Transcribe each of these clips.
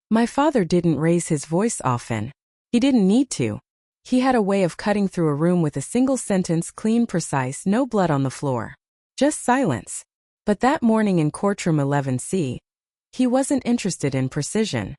My father didn't raise his voice often. He didn't need to. He had a way of cutting through a room with a single sentence, clean, precise, no blood on the floor. Just silence. But that morning in courtroom 11C, he wasn't interested in precision.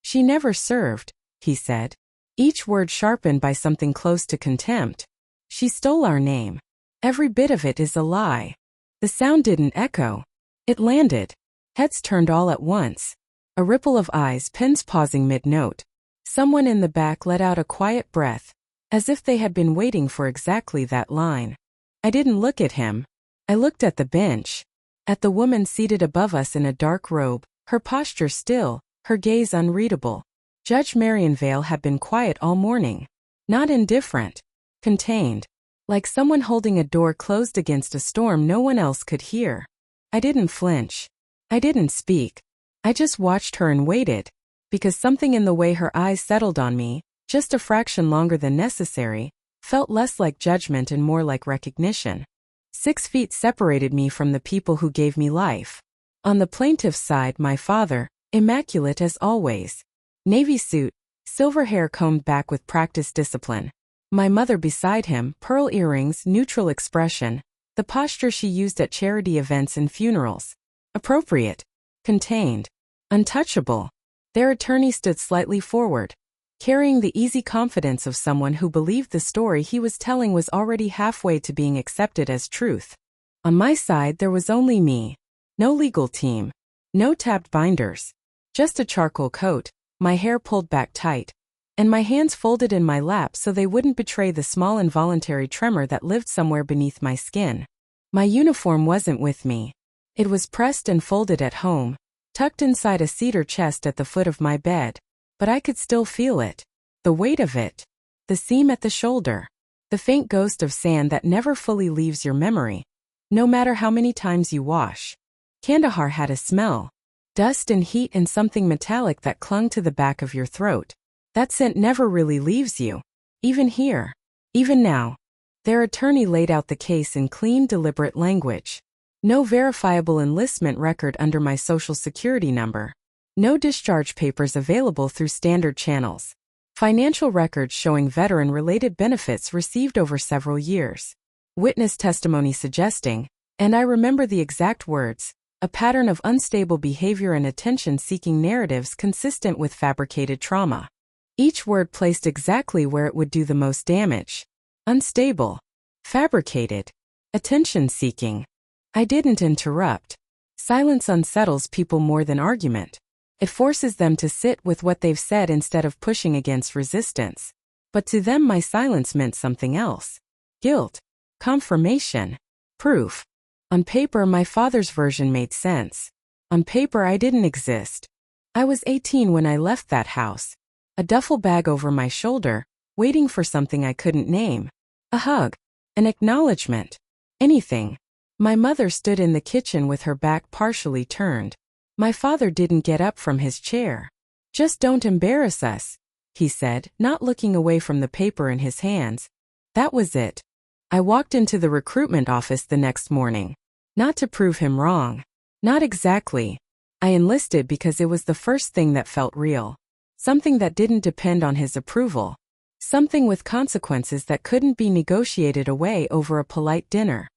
She never served, he said. Each word sharpened by something close to contempt. She stole our name. Every bit of it is a lie. The sound didn't echo. It landed. Heads turned all at once. A ripple of eyes, pens pausing mid-note. Someone in the back let out a quiet breath, as if they had been waiting for exactly that line. I didn't look at him. I looked at the bench. At the woman seated above us in a dark robe, her posture still, her gaze unreadable. Judge Marion Vale had been quiet all morning. Not indifferent. Contained. Like someone holding a door closed against a storm no one else could hear. I didn't flinch. I didn't speak. I just watched her and waited. Because something in the way her eyes settled on me, just a fraction longer than necessary, felt less like judgment and more like recognition. 6 feet separated me from the people who gave me life. On the plaintiff's side, my father, immaculate as always. Navy suit, silver hair combed back with practiced discipline. My mother beside him, pearl earrings, neutral expression, the posture she used at charity events and funerals. Appropriate. Contained. Untouchable. Their attorney stood slightly forward, carrying the easy confidence of someone who believed the story he was telling was already halfway to being accepted as truth. On my side there was only me. No legal team. No tabbed binders. Just a charcoal coat, my hair pulled back tight, and my hands folded in my lap so they wouldn't betray the small involuntary tremor that lived somewhere beneath my skin. My uniform wasn't with me. It was pressed and folded at home, tucked inside a cedar chest at the foot of my bed, but I could still feel it. The weight of it. The seam at the shoulder. The faint ghost of sand that never fully leaves your memory, no matter how many times you wash. Kandahar had a smell. Dust and heat and something metallic that clung to the back of your throat. That scent never really leaves you. Even here. Even now. Their attorney laid out the case in clean, deliberate language. No verifiable enlistment record under my social security number. No discharge papers available through standard channels. Financial records showing veteran-related benefits received over several years. Witness testimony suggesting, and I remember the exact words, a pattern of unstable behavior and attention-seeking narratives consistent with fabricated trauma. Each word placed exactly where it would do the most damage. Unstable. Fabricated. Attention-seeking. I didn't interrupt. Silence unsettles people more than argument. It forces them to sit with what they've said instead of pushing against resistance. But to them my silence meant something else. Guilt. Confirmation. Proof. On paper my father's version made sense. On paper I didn't exist. I was 18 when I left that house. A duffel bag over my shoulder, waiting for something I couldn't name. A hug. An acknowledgement. Anything. My mother stood in the kitchen with her back partially turned. My father didn't get up from his chair. Just don't embarrass us, he said, not looking away from the paper in his hands. That was it. I walked into the recruitment office the next morning. Not to prove him wrong. Not exactly. I enlisted because it was the first thing that felt real. Something that didn't depend on his approval. Something with consequences that couldn't be negotiated away over a polite dinner.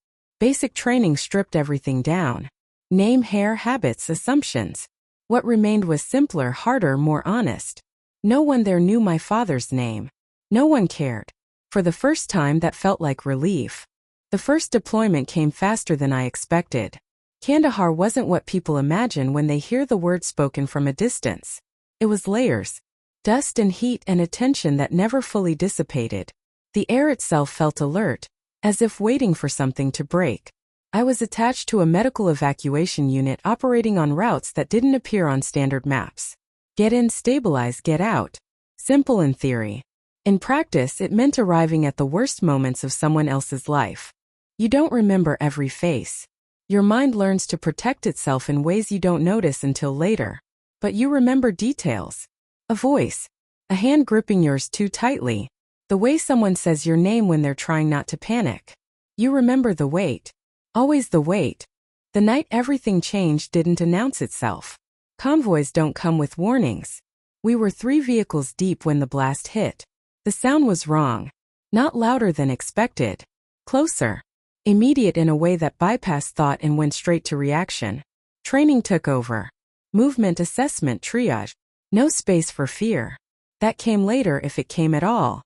Basic training stripped everything down. Name, hair, habits, assumptions. What remained was simpler, harder, more honest. No one there knew my father's name. No one cared. For the first time that felt like relief. The first deployment came faster than I expected. Kandahar wasn't what people imagine when they hear the word spoken from a distance. It was layers. Dust and heat and attention that never fully dissipated. The air itself felt alert, as if waiting for something to break. I was attached to a medical evacuation unit operating on routes that didn't appear on standard maps. Get in, stabilize, get out. Simple in theory. In practice, it meant arriving at the worst moments of someone else's life. You don't remember every face. Your mind learns to protect itself in ways you don't notice until later. But you remember details. A voice. A hand gripping yours too tightly. The way someone says your name when they're trying not to panic. You remember the wait. Always the wait. The night everything changed didn't announce itself. Convoys don't come with warnings. We were 3 vehicles deep when the blast hit. The sound was wrong. Not louder than expected. Closer. Immediate in a way that bypassed thought and went straight to reaction. Training took over. Movement assessment triage. No space for fear. That came later if it came at all.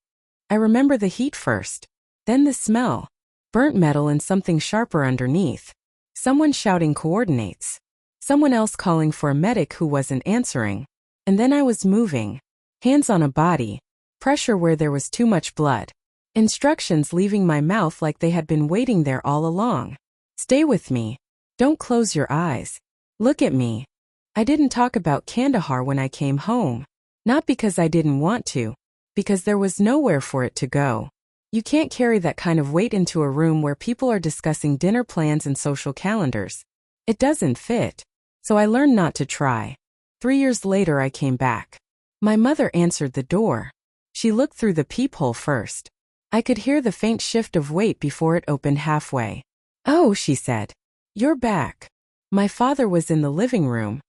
I remember the heat first. Then the smell. Burnt metal and something sharper underneath. Someone shouting coordinates. Someone else calling for a medic who wasn't answering. And then I was moving. Hands on a body. Pressure where there was too much blood. Instructions leaving my mouth like they had been waiting there all along. Stay with me. Don't close your eyes. Look at me. I didn't talk about Kandahar when I came home. Not because I didn't want to. Because there was nowhere for it to go. You can't carry that kind of weight into a room where people are discussing dinner plans and social calendars. It doesn't fit. So I learned not to try. 3 years later I came back. My mother answered the door. She looked through the peephole first. I could hear the faint shift of weight before it opened halfway. "Oh," she said. "You're back." My father was in the living room.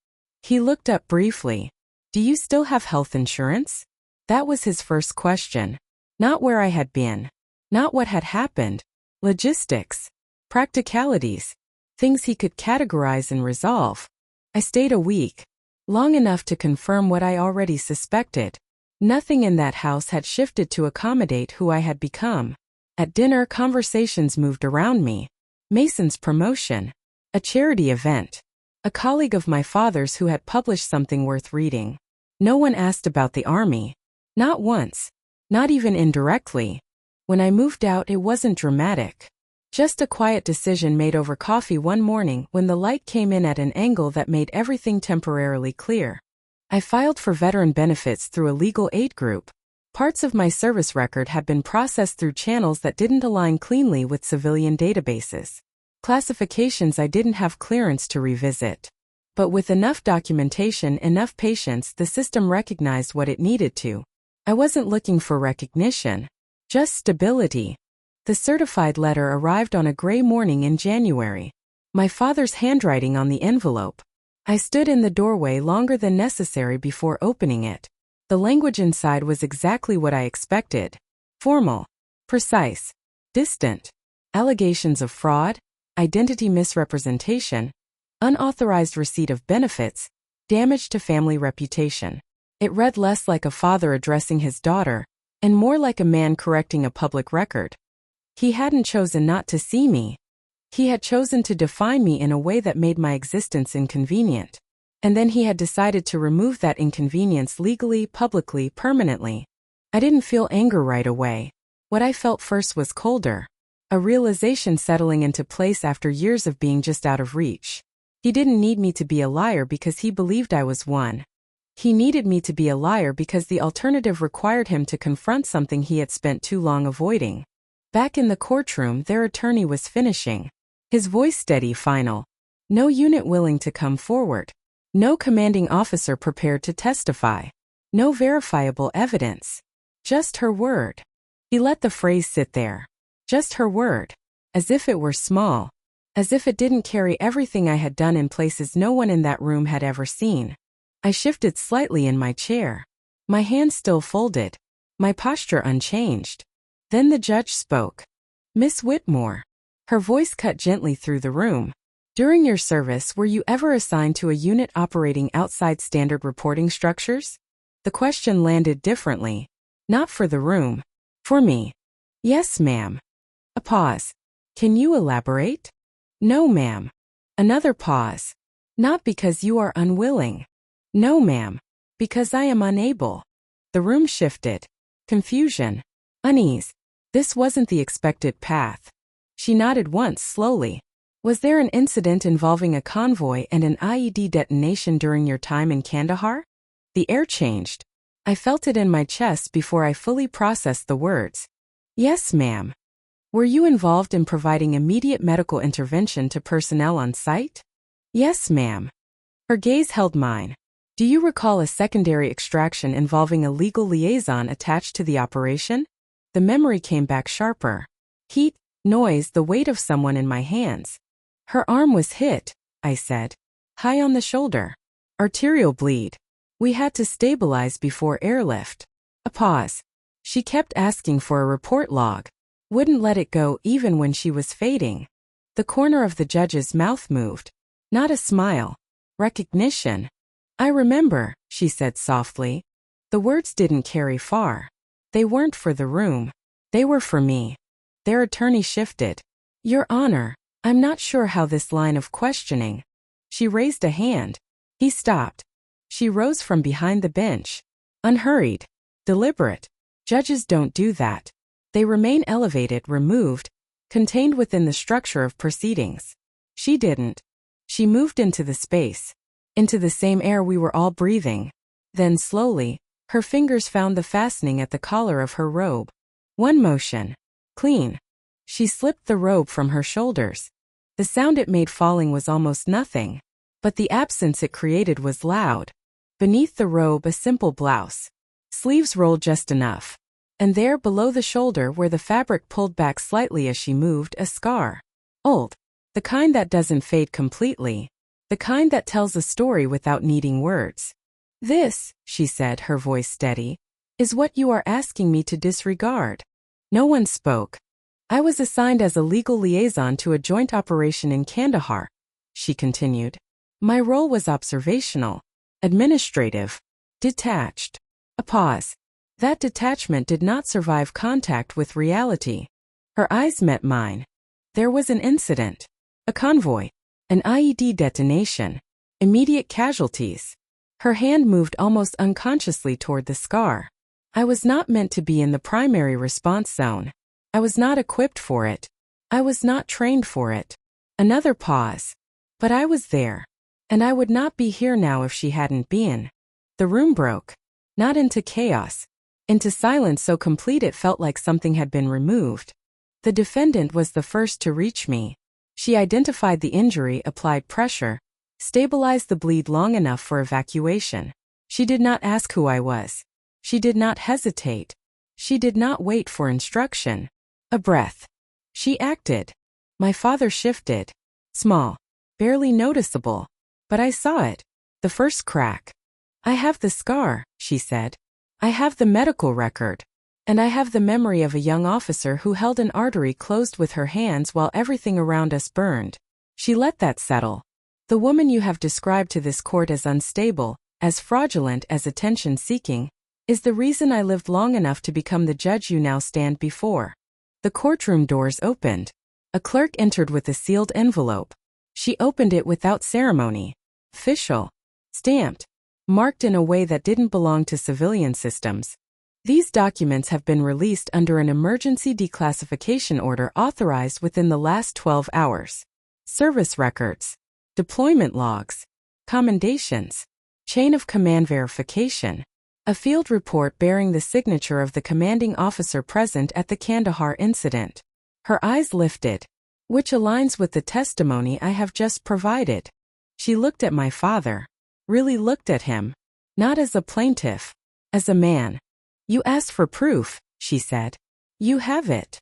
He looked up briefly. "Do you still have health insurance?" That was his first question. Not where I had been. Not what had happened. Logistics. Practicalities. Things he could categorize and resolve. I stayed a week. Long enough to confirm what I already suspected. Nothing in that house had shifted to accommodate who I had become. At dinner, conversations moved around me. Mason's promotion. A charity event. A colleague of my father's who had published something worth reading. No one asked about the army. Not once. Not even indirectly. When I moved out, it wasn't dramatic. Just a quiet decision made over coffee one morning when the light came in at an angle that made everything temporarily clear. I filed for veteran benefits through a legal aid group. Parts of my service record had been processed through channels that didn't align cleanly with civilian databases. Classifications I didn't have clearance to revisit. But with enough documentation, enough patience, the system recognized what it needed to. I wasn't looking for recognition. Just stability. The certified letter arrived on a gray morning in January. My father's handwriting on the envelope. I stood in the doorway longer than necessary before opening it. The language inside was exactly what I expected. Formal. Precise. Distant. Allegations of fraud, identity misrepresentation, unauthorized receipt of benefits, damage to family reputation. It read less like a father addressing his daughter, and more like a man correcting a public record. He hadn't chosen not to see me. He had chosen to define me in a way that made my existence inconvenient. And then he had decided to remove that inconvenience legally, publicly, permanently. I didn't feel anger right away. What I felt first was colder. A realization settling into place after years of being just out of reach. He didn't need me to be a liar because he believed I was one. He needed me to be a liar because the alternative required him to confront something he had spent too long avoiding. Back in the courtroom, their attorney was finishing. His voice steady, final. No unit willing to come forward. No commanding officer prepared to testify. No verifiable evidence. Just her word. He let the phrase sit there. Just her word. As if it were small. As if it didn't carry everything I had done in places no one in that room had ever seen. I shifted slightly in my chair. My hands still folded. My posture unchanged. Then the judge spoke. "Miss Whitmore." Her voice cut gently through the room. "During your service, were you ever assigned to a unit operating outside standard reporting structures?" The question landed differently. Not for the room. For me. "Yes, ma'am." A pause. "Can you elaborate?" "No, ma'am." Another pause. "Not because you are unwilling." "No, ma'am. Because I am unable." The room shifted. Confusion. Unease. This wasn't the expected path. She nodded once, slowly. "Was there an incident involving a convoy and an IED detonation during your time in Kandahar?" The air changed. I felt it in my chest before I fully processed the words. "Yes, ma'am." "Were you involved in providing immediate medical intervention to personnel on site?" "Yes, ma'am." Her gaze held mine. "Do you recall a secondary extraction involving a legal liaison attached to the operation?" The memory came back sharper. Heat, noise, the weight of someone in my hands. "Her arm was hit," I said. "High on the shoulder. Arterial bleed." We had to stabilize before airlift. A pause. She kept asking for a report log. Wouldn't let it go even when she was fading. The corner of the judge's mouth moved. Not a smile. Recognition. I remember, she said softly. The words didn't carry far. They weren't for the room. They were for me. Their attorney shifted. Your Honor, I'm not sure how this line of questioning. She raised a hand. He stopped. She rose from behind the bench. Unhurried. Deliberate. Judges don't do that. They remain elevated, removed, contained within the structure of proceedings. She didn't. She moved into the space, into the same air we were all breathing. Then slowly, her fingers found the fastening at the collar of her robe. One motion. Clean. She slipped the robe from her shoulders. The sound it made falling was almost nothing, but the absence it created was loud. Beneath the robe a simple blouse. Sleeves rolled just enough. And there below the shoulder where the fabric pulled back slightly as she moved, a scar. Old. The kind that doesn't fade completely. The kind that tells a story without needing words. This, she said, her voice steady, is what you are asking me to disregard. No one spoke. I was assigned as a legal liaison to a joint operation in Kandahar, she continued. My role was observational, administrative, detached. A pause. That detachment did not survive contact with reality. Her eyes met mine. There was an incident. A convoy. An IED detonation. Immediate casualties. Her hand moved almost unconsciously toward the scar. I was not meant to be in the primary response zone. I was not equipped for it. I was not trained for it. Another pause. But I was there. And I would not be here now if she hadn't been. The room broke. Not into chaos. Into silence so complete it felt like something had been removed. The defendant was the first to reach me. She identified the injury, applied pressure, stabilized the bleed long enough for evacuation. She did not ask who I was. She did not hesitate. She did not wait for instruction. A breath. She acted. My father shifted. Small. Barely noticeable. But I saw it. The first crack. I have the scar, she said. I have the medical record. And I have the memory of a young officer who held an artery closed with her hands while everything around us burned. She let that settle. The woman you have described to this court as unstable, as fraudulent as attention-seeking, is the reason I lived long enough to become the judge you now stand before. The courtroom doors opened. A clerk entered with a sealed envelope. She opened it without ceremony. Official. Stamped. Marked in a way that didn't belong to civilian systems. These documents have been released under an emergency declassification order authorized within the last 12 hours. Service records. Deployment logs. Commendations. Chain of command verification. A field report bearing the signature of the commanding officer present at the Kandahar incident. Her eyes lifted. Which aligns with the testimony I have just provided. She looked at my father. Really looked at him. Not as a plaintiff. As a man. You asked for proof, she said. You have it.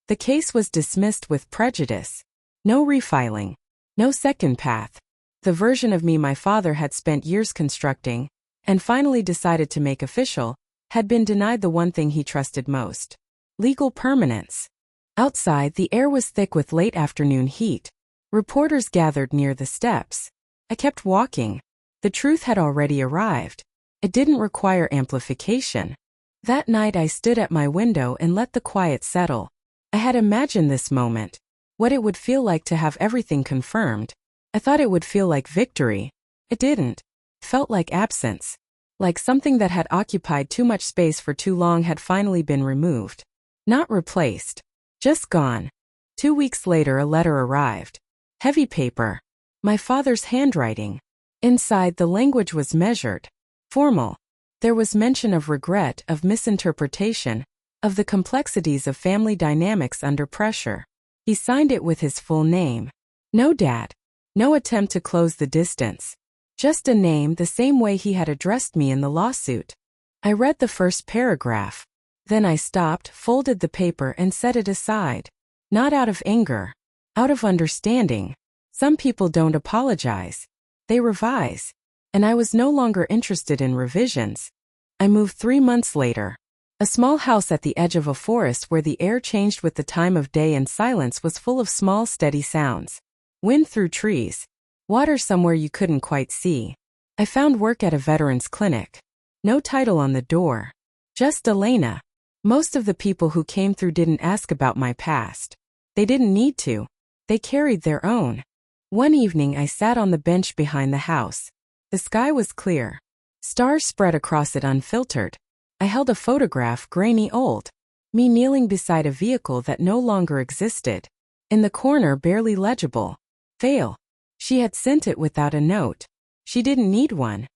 The case was dismissed with prejudice. No refiling. No second path. The version of me my father had spent years constructing, and finally decided to make official, had been denied the one thing he trusted most. Legal permanence. Outside, the air was thick with late afternoon heat. Reporters gathered near the steps. I kept walking. The truth had already arrived. It didn't require amplification. That night I stood at my window and let the quiet settle. I had imagined this moment. What it would feel like to have everything confirmed. I thought it would feel like victory. It didn't. It felt like absence. Like something that had occupied too much space for too long had finally been removed. Not replaced. Just gone. 2 weeks later a letter arrived. Heavy paper. My father's handwriting. Inside the language was measured. Formal. There was mention of regret, of misinterpretation, of the complexities of family dynamics under pressure. He signed it with his full name. No dad. No attempt to close the distance. Just a name the same way he had addressed me in the lawsuit. I read the first paragraph. Then I stopped, folded the paper and set it aside. Not out of anger. Out of understanding. Some people don't apologize. They revise. and I was no longer interested in revisions. I moved 3 months later. A small house at the edge of a forest where the air changed with the time of day and silence was full of small, steady sounds. Wind through trees. Water somewhere you couldn't quite see. I found work at a veterans clinic. No title on the door. Just Elena. Most of the people who came through didn't ask about my past. They didn't need to. They carried their own. One evening I sat on the bench behind the house. The sky was clear. Stars spread across it unfiltered. I held a photograph, grainy old. Me kneeling beside a vehicle that no longer existed. In the corner, barely legible. Fail. She had sent it without a note. She didn't need one.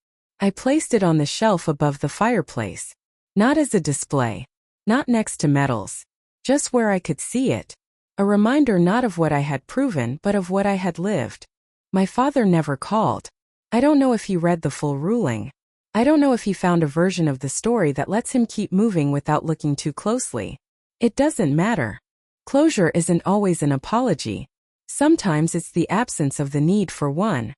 I placed it on the shelf above the fireplace. Not as a display. Not next to medals. Just where I could see it. A reminder not of what I had proven but of what I had lived. My father never called. I don't know if he read the full ruling. I don't know if he found a version of the story that lets him keep moving without looking too closely. It doesn't matter. Closure isn't always an apology. Sometimes it's the absence of the need for one.